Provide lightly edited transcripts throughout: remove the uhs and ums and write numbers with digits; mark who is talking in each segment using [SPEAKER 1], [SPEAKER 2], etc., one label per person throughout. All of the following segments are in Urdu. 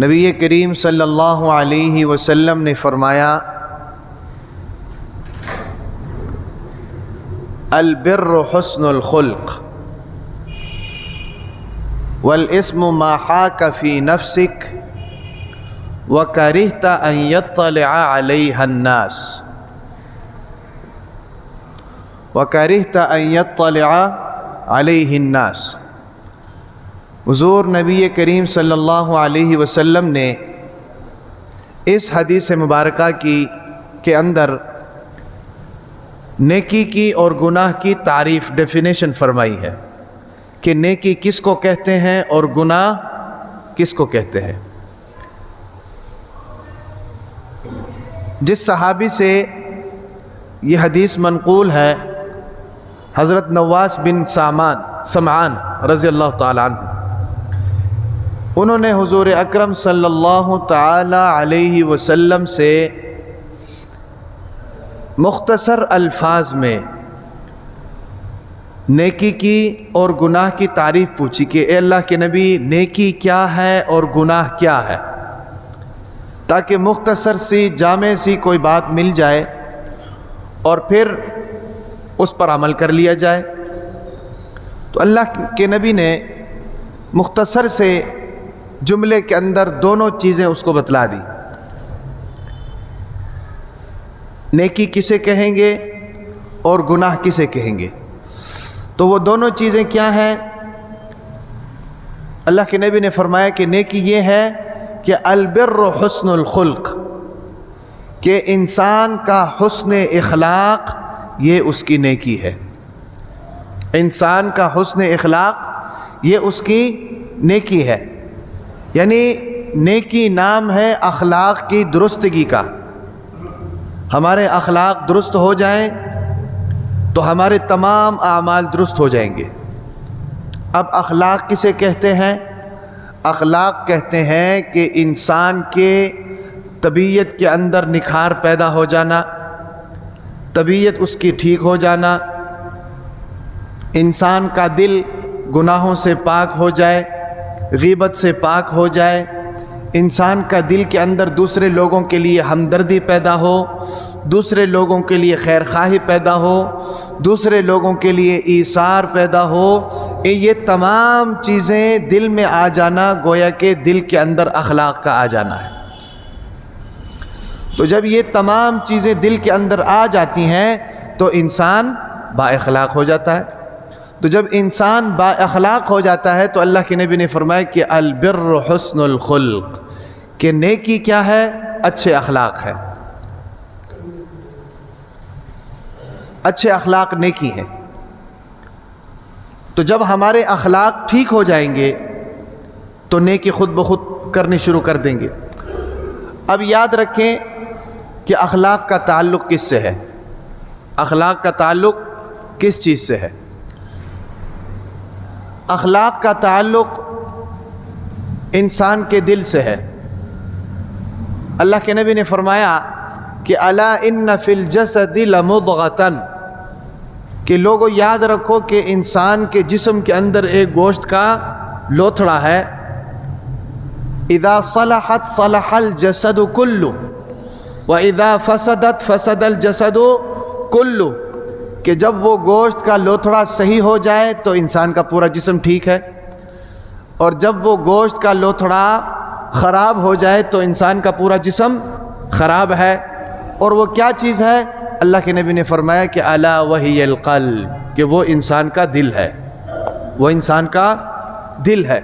[SPEAKER 1] نبی کریم صلی اللہ علیہ وسلم نے فرمایا البر حسن الخلق والاسم ما حاک فی نفسک وکرہت ان یطلع علیہ الناس حضور نبی کریم صلی اللہ علیہ وسلم نے اس حدیث مبارکہ کے اندر نیکی کی اور گناہ کی تعریف ڈیفینیشن فرمائی ہے کہ نیکی کس کو کہتے ہیں اور گناہ کس کو کہتے ہیں۔ جس صحابی سے یہ حدیث منقول ہے حضرت نواس بن سمعان رضی اللہ تعالیٰ عنہ، انہوں نے حضور اکرم صلی اللہ تعالی علیہ وسلم سے مختصر الفاظ میں نیکی کی اور گناہ کی تعریف پوچھی کہ اے اللہ کے نبی نیکی کیا ہے اور گناہ کیا ہے، تاکہ مختصر سی جامع سی کوئی بات مل جائے اور پھر اس پر عمل کر لیا جائے۔ تو اللہ کے نبی نے مختصر سے جملے کے اندر دونوں چیزیں اس کو بتلا دی، نیکی کسے کہیں گے اور گناہ کسے کہیں گے۔ تو وہ دونوں چیزیں کیا ہیں؟ اللہ کے نبی نے فرمایا کہ نیکی یہ ہے کہ البر حسن الخلق، کہ انسان کا حسن اخلاق یہ اس کی نیکی ہے، انسان کا حسن اخلاق یہ اس کی نیکی ہے۔ یعنی نیکی نام ہے اخلاق کی درستگی کا۔ ہمارے اخلاق درست ہو جائیں تو ہمارے تمام اعمال درست ہو جائیں گے۔ اب اخلاق کسے کہتے ہیں؟ اخلاق کہتے ہیں کہ انسان کے طبیعت کے اندر نکھار پیدا ہو جانا، طبیعت اس کی ٹھیک ہو جانا، انسان کا دل گناہوں سے پاک ہو جائے، غیبت سے پاک ہو جائے، انسان کا دل کے اندر دوسرے لوگوں کے لیے ہمدردی پیدا ہو، دوسرے لوگوں کے لیے خیر خواہی پیدا ہو، دوسرے لوگوں کے لیے ایثار پیدا ہو۔ یہ تمام چیزیں دل میں آ جانا گویا کہ دل کے اندر اخلاق کا آ جانا ہے۔ تو جب یہ تمام چیزیں دل کے اندر آ جاتی ہیں تو انسان با اخلاق ہو جاتا ہے۔ تو جب انسان با اخلاق ہو جاتا ہے تو اللہ کے نبی نے فرمایا کہ البر حسن الخلق، کہ نیکی کیا ہے؟ اچھے اخلاق ہے، اچھے اخلاق نیکی ہیں۔ تو جب ہمارے اخلاق ٹھیک ہو جائیں گے تو نیکی خود بخود کرنی شروع کر دیں گے۔ اب یاد رکھیں کہ اخلاق کا تعلق کس سے ہے؟ اخلاق کا تعلق کس چیز سے ہے؟ اخلاق کا تعلق انسان کے دل سے ہے۔ اللہ کے نبی نے فرمایا کہ الا ان فی الجسد لمضغۃ، کہ لوگوں یاد رکھو کہ انسان کے جسم کے اندر ایک گوشت کا لوتھڑا ہے، اذا صلحت صلح الجسد کلہ واذا فسدت فسد الجسد کلہ، کہ جب وہ گوشت کا لوتھڑا صحیح ہو جائے تو انسان کا پورا جسم ٹھیک ہے، اور جب وہ گوشت کا لوتھڑا خراب ہو جائے تو انسان کا پورا جسم خراب ہے۔ اور وہ کیا چیز ہے؟ اللہ کے نبی نے فرمایا کہ الا وہی القلب، کہ وہ انسان کا دل ہے، وہ انسان کا دل ہے۔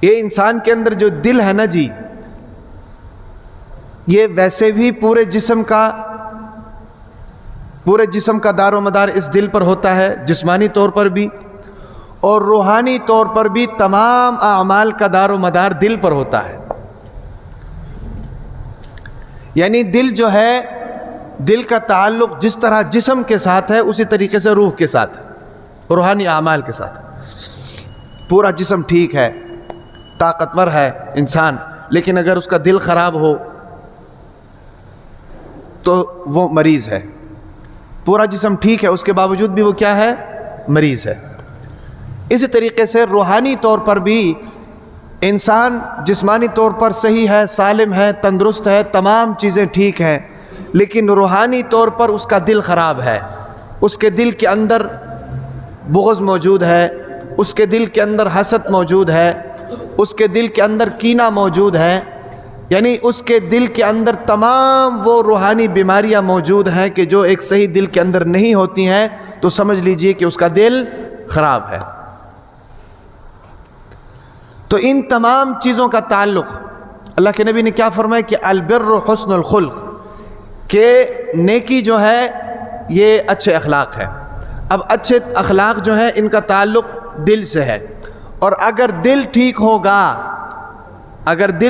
[SPEAKER 1] یہ انسان کے اندر جو دل ہے نا جی، یہ ویسے بھی پورے جسم کا دار و مدار اس دل پر ہوتا ہے، جسمانی طور پر بھی اور روحانی طور پر بھی تمام اعمال کا دار و مدار دل پر ہوتا ہے۔ یعنی دل جو ہے، دل کا تعلق جس طرح جسم کے ساتھ ہے اسی طریقے سے روح کے ساتھ ہے، روحانی اعمال کے ساتھ۔ پورا جسم ٹھیک ہے، طاقتور ہے انسان، لیکن اگر اس کا دل خراب ہو تو وہ مریض ہے۔ پورا جسم ٹھیک ہے، اس کے باوجود بھی وہ کیا ہے؟ مریض ہے۔ اسی طریقے سے روحانی طور پر بھی انسان جسمانی طور پر صحیح ہے، سالم ہے، تندرست ہے، تمام چیزیں ٹھیک ہیں، لیکن روحانی طور پر اس کا دل خراب ہے، اس کے دل کے اندر بغض موجود ہے، اس کے دل کے اندر حسد موجود ہے، اس کے دل کے اندر کینہ موجود ہے، یعنی اس کے دل کے اندر تمام وہ روحانی بیماریاں موجود ہیں کہ جو ایک صحیح دل کے اندر نہیں ہوتی ہیں، تو سمجھ لیجئے کہ اس کا دل خراب ہے۔ تو ان تمام چیزوں کا تعلق اللہ کے نبی نے کیا فرمایا کہ البر حسن الخلق، کہ نیکی جو ہے یہ اچھے اخلاق ہے۔ اب اچھے اخلاق جو ہیں ان کا تعلق دل سے ہے، اور اگر دل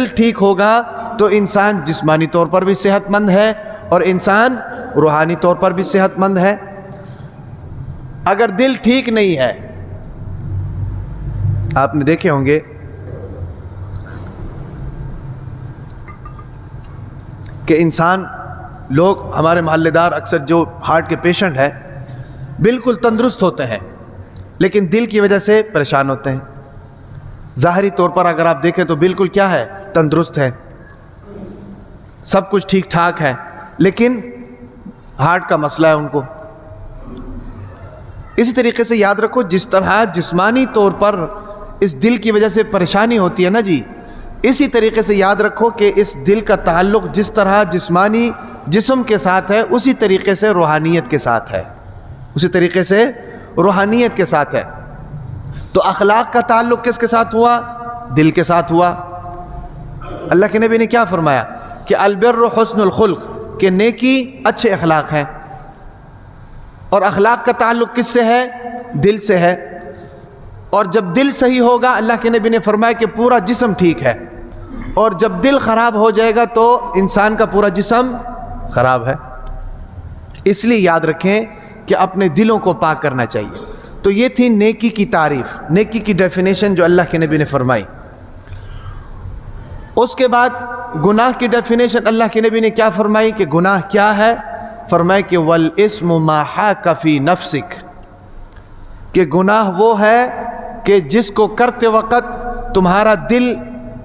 [SPEAKER 1] ٹھیک ہوگا تو انسان جسمانی طور پر بھی صحت مند ہے اور انسان روحانی طور پر بھی صحت مند ہے۔ اگر دل ٹھیک نہیں ہے، آپ نے دیکھے ہوں گے کہ انسان لوگ ہمارے محلے دار اکثر جو ہارٹ کے پیشنٹ ہیں بالکل تندرست ہوتے ہیں، لیکن دل کی وجہ سے پریشان ہوتے ہیں۔ ظاہری طور پر اگر آپ دیکھیں تو بالکل کیا ہے، تندرست ہے، سب کچھ ٹھیک ٹھاک ہے، لیکن ہارٹ کا مسئلہ ہے ان کو۔ اسی طریقے سے یاد رکھو، جس طرح جسمانی طور پر اس دل کی وجہ سے پریشانی ہوتی ہے نا جی، اسی طریقے سے یاد رکھو کہ اس دل کا تعلق جس طرح جسمانی جسم کے ساتھ ہے، اسی طریقے سے روحانیت کے ساتھ ہے، اسی طریقے سے روحانیت کے ساتھ ہے۔ تو اخلاق کا تعلق کس کے ساتھ ہوا؟ دل کے ساتھ ہوا۔ اللہ کے نبی نے کیا فرمایا کہ البر حسن الخلق، کہ نیکی اچھے اخلاق ہیں، اور اخلاق کا تعلق کس سے ہے؟ دل سے ہے۔ اور جب دل صحیح ہوگا، اللہ کے نبی نے فرمایا کہ پورا جسم ٹھیک ہے، اور جب دل خراب ہو جائے گا تو انسان کا پورا جسم خراب ہے۔ اس لیے یاد رکھیں کہ اپنے دلوں کو پاک کرنا چاہیے۔ تو یہ تھی نیکی کی تعریف، نیکی کی ڈیفینیشن جو اللہ کے نبی نے فرمائی۔ اس کے بعد گناہ کی ڈیفینیشن اللہ کے نبی نے کیا فرمائی کہ گناہ کیا ہے؟ فرمایا کہ والاسم ما حاک فی نفسک، کہ گناہ وہ ہے کہ جس کو کرتے وقت تمہارا دل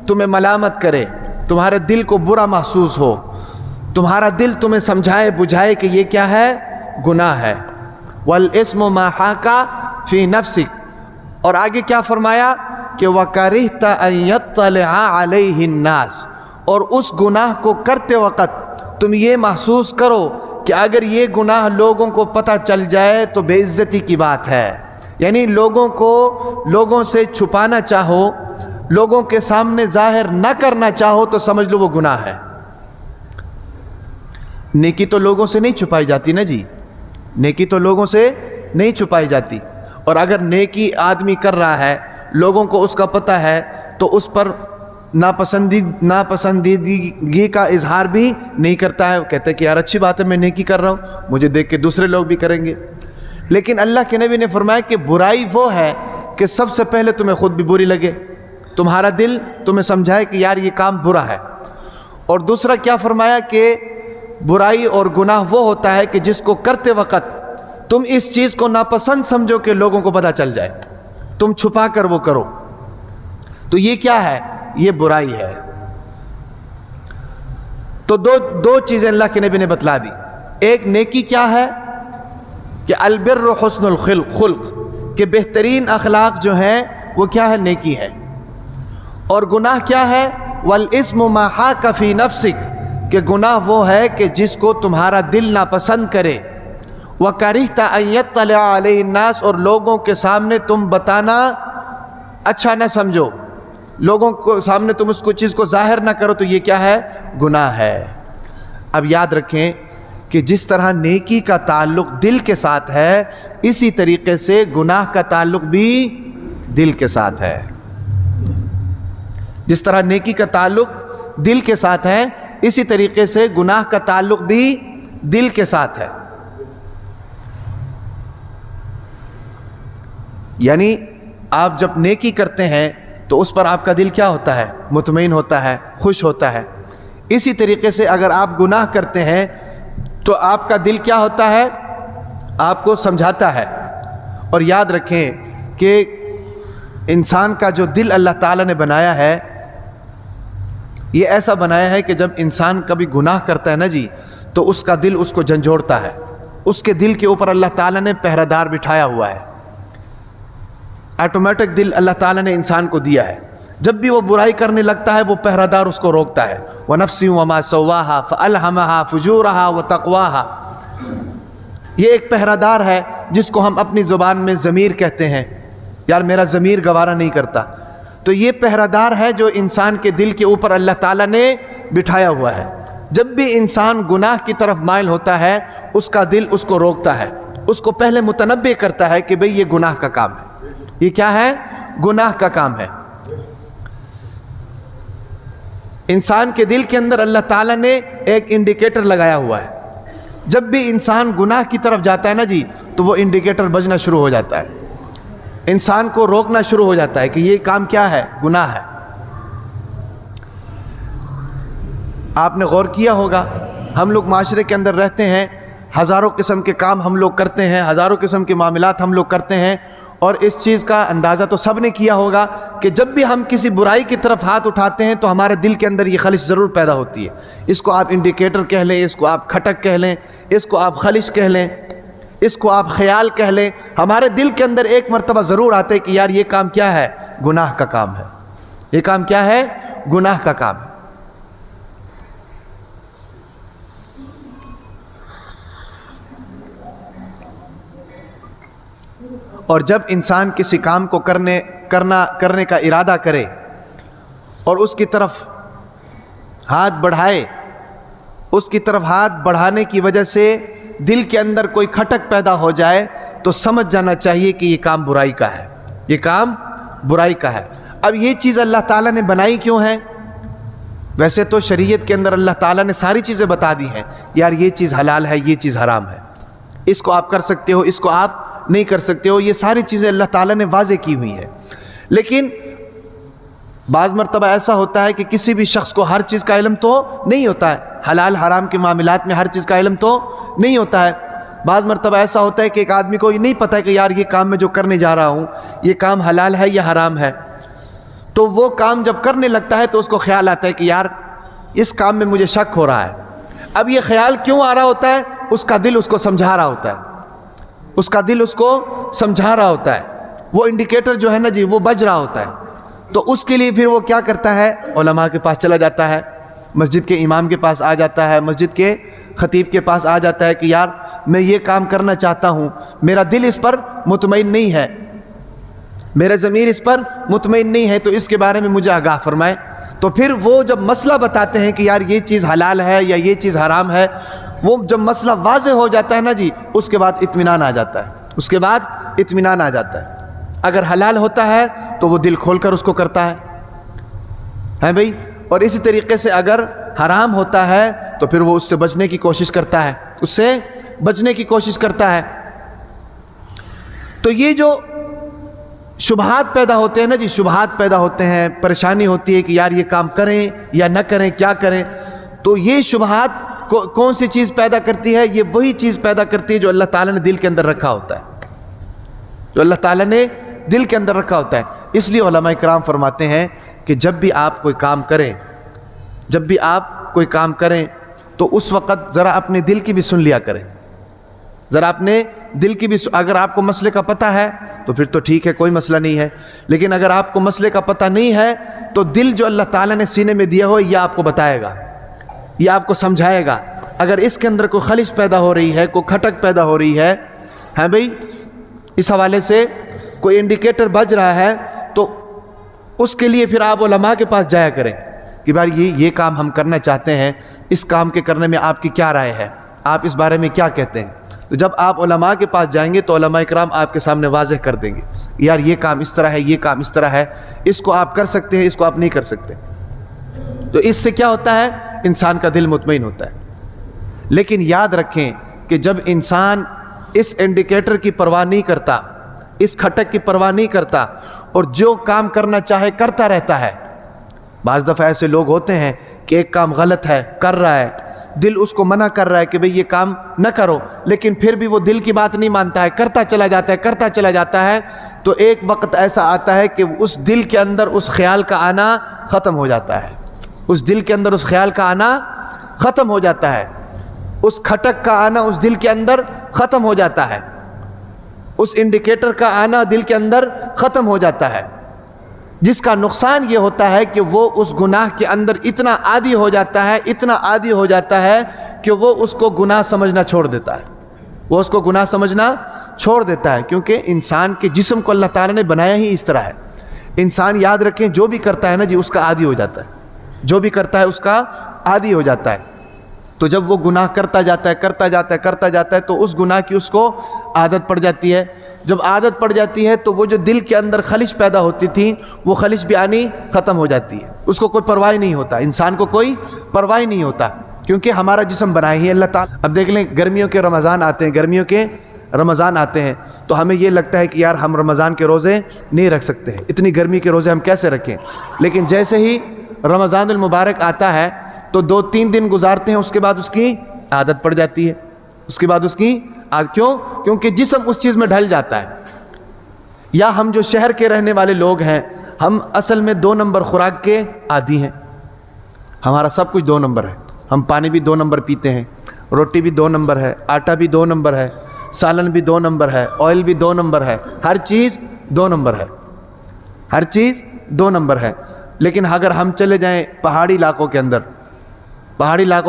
[SPEAKER 1] تمہیں ملامت کرے، تمہارے دل کو برا محسوس ہو، تمہارا دل تمہیں سمجھائے بجھائے کہ یہ کیا ہے، گناہ ہے۔ والاسم ما حاک فی نفسک، اور آگے کیا فرمایا کہ وَكَرِهْتَ أَن يَطَّلِعَ عَلَيْهِ النَّاسِ، اور اس گناہ کو کرتے وقت تم یہ محسوس کرو کہ اگر یہ گناہ لوگوں کو پتہ چل جائے تو بے عزتی کی بات ہے، یعنی لوگوں سے چھپانا چاہو، لوگوں کے سامنے ظاہر نہ کرنا چاہو تو سمجھ لو وہ گناہ ہے۔ نیکی تو لوگوں سے نہیں چھپائی جاتی نا جی، نیکی تو لوگوں سے نہیں چھپائی جاتی، اور اگر نیکی آدمی کر رہا ہے، لوگوں کو اس کا پتہ ہے، تو اس پر ناپسندیدگی کا اظہار بھی نہیں کرتا ہے، وہ کہتا ہے کہ یار اچھی بات ہے، میں نیکی کر رہا ہوں، مجھے دیکھ کے دوسرے لوگ بھی کریں گے۔ لیکن اللہ کے نبی نے فرمایا کہ برائی وہ ہے کہ سب سے پہلے تمہیں خود بھی بری لگے، تمہارا دل تمہیں سمجھائے کہ یار یہ کام برا ہے۔ اور دوسرا کیا فرمایا کہ برائی اور گناہ وہ ہوتا ہے کہ جس کو کرتے وقت تم اس چیز کو ناپسند سمجھو کہ لوگوں کو پتہ چل جائے، تم چھپا کر وہ کرو، تو یہ کیا ہے؟ یہ برائی ہے۔ تو دو چیزیں اللہ کے نبی نے بتلا دی، ایک نیکی کیا ہے کہ البر حسن الخلق، کہ بہترین اخلاق جو ہیں وہ کیا ہے؟ نیکی ہے۔ اور گناہ کیا ہے؟ والاسم ما حاک فی نفسک، کہ گناہ وہ ہے کہ جس کو تمہارا دل ناپسند کرے۔ وَكَرِهْتَ أَن يَطَّلِعَ عَلَيْهِ النَّاسِ، اور لوگوں کے سامنے تم بتانا اچھا نہ سمجھو، لوگوں کو سامنے تم اس کو چیز کو ظاہر نہ کرو، تو یہ کیا ہے؟ گناہ ہے۔ اب یاد رکھیں کہ جس طرح نیکی کا تعلق دل کے ساتھ ہے، اسی طریقے سے گناہ کا تعلق بھی دل کے ساتھ ہے۔ جس طرح نیکی کا تعلق دل کے ساتھ ہے، اسی طریقے سے گناہ کا تعلق بھی دل کے ساتھ ہے۔ یعنی آپ جب نیکی کرتے ہیں تو اس پر آپ کا دل کیا ہوتا ہے؟ مطمئن ہوتا ہے، خوش ہوتا ہے۔ اسی طریقے سے اگر آپ گناہ کرتے ہیں تو آپ کا دل کیا ہوتا ہے؟ آپ کو سمجھاتا ہے۔ اور یاد رکھیں کہ انسان کا جو دل اللہ تعالیٰ نے بنایا ہے یہ ایسا بنایا ہے کہ جب انسان کبھی گناہ کرتا ہے نا جی تو اس کا دل اس کو جھنجھوڑتا ہے. اس کے دل کے اوپر اللہ تعالیٰ نے پہرہ دار بٹھایا ہوا ہے. آٹومیٹک دل اللہ تعالیٰ نے انسان کو دیا ہے. جب بھی وہ برائی کرنے لگتا ہے وہ پہرہ دار اس کو روکتا ہے. وَنَفْسٍ وَمَا سَوَّاهَا فَأَلْهَمَهَا فُجُورَهَا وَتَقْوَاهَا. یہ ایک پہرہ دار ہے جس کو ہم اپنی زبان میں ضمیر کہتے ہیں. یار میرا ضمیر گوارا نہیں کرتا. تو یہ پہرہ دار ہے جو انسان کے دل کے اوپر اللہ تعالیٰ نے بٹھایا ہوا ہے. جب بھی انسان گناہ کی طرف مائل ہوتا ہے اس کا دل اس کو روکتا ہے, اس کو پہلے متنبہ کرتا ہے کہ بھئی یہ گناہ کا کام ہے. یہ کیا ہے؟ گناہ کا کام ہے. انسان کے دل کے اندر اللہ تعالیٰ نے ایک انڈیکیٹر لگایا ہوا ہے. جب بھی انسان گناہ کی طرف جاتا ہے نا جی تو وہ انڈیکیٹر بجنا شروع ہو جاتا ہے. انسان کو روکنا شروع ہو جاتا ہے کہ یہ کام کیا ہے؟ گناہ ہے. آپ نے غور کیا ہوگا ہم لوگ معاشرے کے اندر رہتے ہیں, ہزاروں قسم کے کام ہم لوگ کرتے ہیں, ہزاروں قسم کے معاملات ہم لوگ کرتے ہیں, اور اس چیز کا اندازہ تو سب نے کیا ہوگا کہ جب بھی ہم کسی برائی کی طرف ہاتھ اٹھاتے ہیں تو ہمارے دل کے اندر یہ خلش ضرور پیدا ہوتی ہے. اس کو آپ انڈیکیٹر کہہ لیں, اس کو آپ کھٹک کہہ لیں, اس کو آپ خلش کہہ لیں, اس کو آپ خیال کہہ لیں. ہمارے دل کے اندر ایک مرتبہ ضرور آتا ہے کہ یار یہ کام کیا ہے؟ گناہ کا کام ہے. یہ کام کیا ہے؟ گناہ کا کام ہے. اور جب انسان کسی کام کو کرنے کا ارادہ کرے اور اس کی طرف ہاتھ بڑھائے, اس کی طرف ہاتھ بڑھانے کی وجہ سے دل کے اندر کوئی کھٹک پیدا ہو جائے تو سمجھ جانا چاہیے کہ یہ کام برائی کا ہے, یہ کام برائی کا ہے. اب یہ چیز اللہ تعالیٰ نے بنائی کیوں ہے؟ ویسے تو شریعت کے اندر اللہ تعالیٰ نے ساری چیزیں بتا دی ہیں, یار یہ چیز حلال ہے, یہ چیز حرام ہے, اس کو آپ کر سکتے ہو, اس کو آپ نہیں کر سکتے ہو. یہ ساری چیزیں اللہ تعالیٰ نے واضح کی ہوئی ہیں. لیکن بعض مرتبہ ایسا ہوتا ہے کہ کسی بھی شخص کو ہر چیز کا علم تو نہیں ہوتا ہے, حلال حرام کے معاملات میں ہر چیز کا علم تو نہیں ہوتا ہے. بعض مرتبہ ایسا ہوتا ہے کہ ایک آدمی کو یہ نہیں پتہ ہے کہ یار یہ کام میں جو کرنے جا رہا ہوں یہ کام حلال ہے یا حرام ہے. تو وہ کام جب کرنے لگتا ہے تو اس کو خیال آتا ہے کہ یار اس کام میں مجھے شک ہو رہا ہے. اب یہ خیال کیوں آ رہا ہوتا ہے؟ اس کا دل اس کو سمجھا رہا ہوتا ہے, اس کا دل اس کو سمجھا رہا ہوتا ہے. وہ انڈیکیٹر جو ہے نا جی وہ بج رہا ہوتا ہے. تو اس کے لیے پھر وہ کیا کرتا ہے؟ علماء کے پاس چلا جاتا ہے, مسجد کے امام کے پاس آ جاتا ہے, مسجد کے خطیب کے پاس آ جاتا ہے کہ یار میں یہ کام کرنا چاہتا ہوں, میرا دل اس پر مطمئن نہیں ہے, میرا ضمیر اس پر مطمئن نہیں ہے, تو اس کے بارے میں مجھے آگاہ فرمائے. تو پھر وہ جب مسئلہ بتاتے ہیں کہ یار یہ چیز حلال ہے یا یہ چیز حرام ہے, وہ جب مسئلہ واضح ہو جاتا ہے نا جی اس کے بعد اطمینان آ جاتا ہے, اس کے بعد اطمینان آ جاتا ہے. اگر حلال ہوتا ہے تو وہ دل کھول کر اس کو کرتا ہے بھئی, اور اسی طریقے سے اگر حرام ہوتا ہے تو پھر وہ اس سے بچنے کی کوشش کرتا ہے, اس سے بچنے کی کوشش کرتا ہے. تو یہ جو شبہات پیدا ہوتے ہیں نا جی, شبہات پیدا ہوتے ہیں, پریشانی ہوتی ہے کہ یار یہ کام کریں یا نہ کریں, کیا کریں. تو یہ شبہات کون سی چیز پیدا کرتی ہے؟ یہ وہی چیز پیدا کرتی ہے جو اللہ تعالیٰ نے دل کے اندر رکھا ہوتا ہے, جو اللہ تعالیٰ نے دل کے اندر رکھا ہوتا ہے. اس لیے علماء کرام فرماتے ہیں کہ جب بھی آپ کوئی کام کریں, جب بھی آپ کوئی کام کریں تو اس وقت ذرا اپنے دل کی بھی سن لیا کریں, ذرا اپنے دل کی بھی. اگر آپ کو مسئلے کا پتہ ہے تو پھر تو ٹھیک ہے, کوئی مسئلہ نہیں ہے. لیکن اگر آپ کو مسئلے کا پتہ نہیں ہے تو دل جو اللہ تعالیٰ نے سینے میں دیا ہو یہ آپ کو بتائے گا, یہ آپ کو سمجھائے گا. اگر اس کے اندر کوئی خلش پیدا ہو رہی ہے, کوئی کھٹک پیدا ہو رہی ہے بھئی, اس حوالے سے کوئی انڈیکیٹر بج رہا ہے, تو اس کے لیے پھر آپ علماء کے پاس جایا کریں کہ بھائی یہ کام ہم کرنا چاہتے ہیں, اس کام کے کرنے میں آپ کی کیا رائے ہے, آپ اس بارے میں کیا کہتے ہیں. تو جب آپ علماء کے پاس جائیں گے تو علماء کرام آپ کے سامنے واضح کر دیں گے یار یہ کام اس طرح ہے, یہ کام اس طرح ہے, اس کو آپ کر سکتے ہیں, اس کو آپ نہیں کر سکتے. تو اس سے کیا ہوتا ہے؟ انسان کا دل مطمئن ہوتا ہے. لیکن یاد رکھیں کہ جب انسان اس انڈیکیٹر کی پرواہ نہیں کرتا, اس کھٹک کی پرواہ نہیں کرتا اور جو کام کرنا چاہے کرتا رہتا ہے. بعض دفعہ ایسے لوگ ہوتے ہیں کہ ایک کام غلط ہے, کر رہا ہے, دل اس کو منع کر رہا ہے کہ بھئی یہ کام نہ کرو، لیکن پھر بھی وہ دل کی بات نہیں مانتا ہے، کرتا چلا جاتا ہے، تو ایک وقت ایسا آتا ہے کہ اس دل کے اندر اس خیال کا آنا ختم ہو جاتا ہے، اس دل کے اندر اس خیال کا آنا ختم ہو جاتا ہے، اس کھٹک کا آنا اس دل کے اندر ختم ہو جاتا ہے، اس انڈیکیٹر کا آنا دل کے اندر ختم ہو جاتا ہے، جس کا نقصان یہ ہوتا ہے کہ وہ اس گناہ کے اندر اتنا عادی ہو جاتا ہے کہ وہ اس کو گناہ سمجھنا چھوڑ دیتا ہے، کیونکہ انسان کے جسم کو اللہ تعالیٰ نے بنایا ہی اس طرح ہے۔ انسان یاد رکھیں جو بھی کرتا ہے نا جی اس کا عادی ہو جاتا ہے، اس کا عادی ہو جاتا ہے۔ تو جب وہ گناہ کرتا جاتا ہے تو اس گناہ کی اس کو عادت پڑ جاتی ہے۔ جب عادت پڑ جاتی ہے تو وہ جو دل کے اندر خلش پیدا ہوتی تھی وہ خلش بھی آنی ختم ہو جاتی ہے، اس کو کوئی پرواہ نہیں ہوتا، انسان کو کوئی پرواہ نہیں ہوتا، کیونکہ ہمارا جسم بنایا ہی اللہ تعالیٰ۔ اب دیکھ لیں گرمیوں کے رمضان آتے ہیں تو ہمیں یہ لگتا ہے کہ یار ہم رمضان کے روزے نہیں رکھ سکتے ہیں، اتنی گرمی کے روزے ہم کیسے رکھیں، لیکن جیسے ہی رمضان المبارک آتا ہے تو 2-3 دن گزارتے ہیں، اس کے بعد اس کی عادت پڑ جاتی ہے، کیونکہ جسم اس چیز میں ڈھل جاتا ہے۔ یا ہم جو شہر کے رہنے والے لوگ ہیں ہم اصل میں 2 نمبر خوراک کے عادی ہیں، ہمارا سب کچھ 2 نمبر ہے، ہم پانی بھی 2 نمبر پیتے ہیں، روٹی بھی 2 نمبر ہے، آٹا بھی 2 نمبر ہے، سالن بھی 2 نمبر ہے، آئل بھی 2 نمبر ہے، ہر چیز 2 نمبر ہے۔ لیکن اگر ہم چلے جائیں پہاڑی علاقوں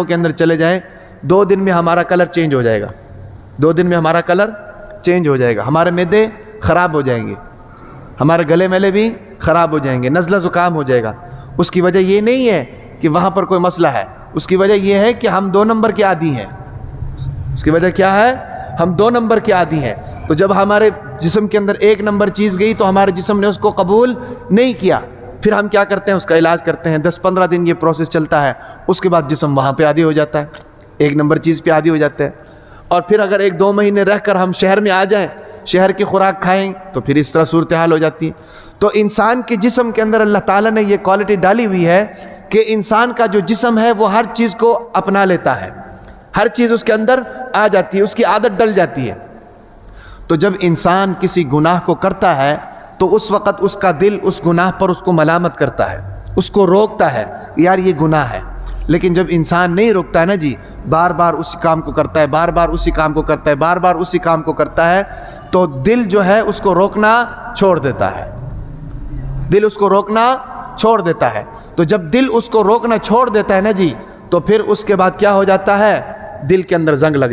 [SPEAKER 1] کے اندر چلے جائیں، 2 دن میں ہمارا کلر چینج ہو جائے گا، ہمارے معدے خراب ہو جائیں گے، ہمارے گلے میلے بھی خراب ہو جائیں گے، نزلہ زکام ہو جائے گا۔ اس کی وجہ یہ نہیں ہے کہ وہاں پر کوئی مسئلہ ہے، اس کی وجہ یہ ہے کہ ہم 2 نمبر کے عادی ہیں۔ اس کی وجہ کیا ہے؟ ہم 2 نمبر کے عادی ہیں۔ تو جب ہمارے جسم کے اندر 1 نمبر چیز گئی تو ہمارے جسم نے اس کو قبول نہیں کیا، پھر ہم کیا کرتے ہیں؟ اس کا علاج کرتے ہیں، 10-15 دن یہ پروسیس چلتا ہے، اس کے بعد جسم وہاں پہ عادی ہو جاتا ہے، 1 نمبر چیز پہ عادی ہو جاتا ہے۔ اور پھر اگر 1-2 مہینے رہ کر ہم شہر میں آ جائیں، شہر کی خوراک کھائیں تو پھر اس طرح صورتحال ہو جاتی ہے۔ تو انسان کے جسم کے اندر اللہ تعالیٰ نے یہ کوالٹی ڈالی ہوئی ہے کہ انسان کا جو جسم ہے وہ ہر چیز کو اپنا لیتا ہے، ہر چیز اس کے اندر آ جاتی ہے، اس کی عادت ڈل جاتی ہے۔ تو جب انسان کسی گناہ کو کرتا ہے تو اس وقت اس کا دل اس گناہ پر اس کو ملامت کرتا ہے، اس کو روکتا ہے، یار یہ گناہ ہے۔ لیکن جب انسان نہیں روکتا ہے نا جی، بار بار اسی کام کو کرتا ہے، تو دل جو ہے اس کو روکنا چھوڑ دیتا ہے، تو جب دل اس کو روکنا چھوڑ دیتا ہے نا جی، تو پھر اس کے بعد کیا ہو جاتا ہے؟ دل کے اندر زنگ لگ جاتا ہے۔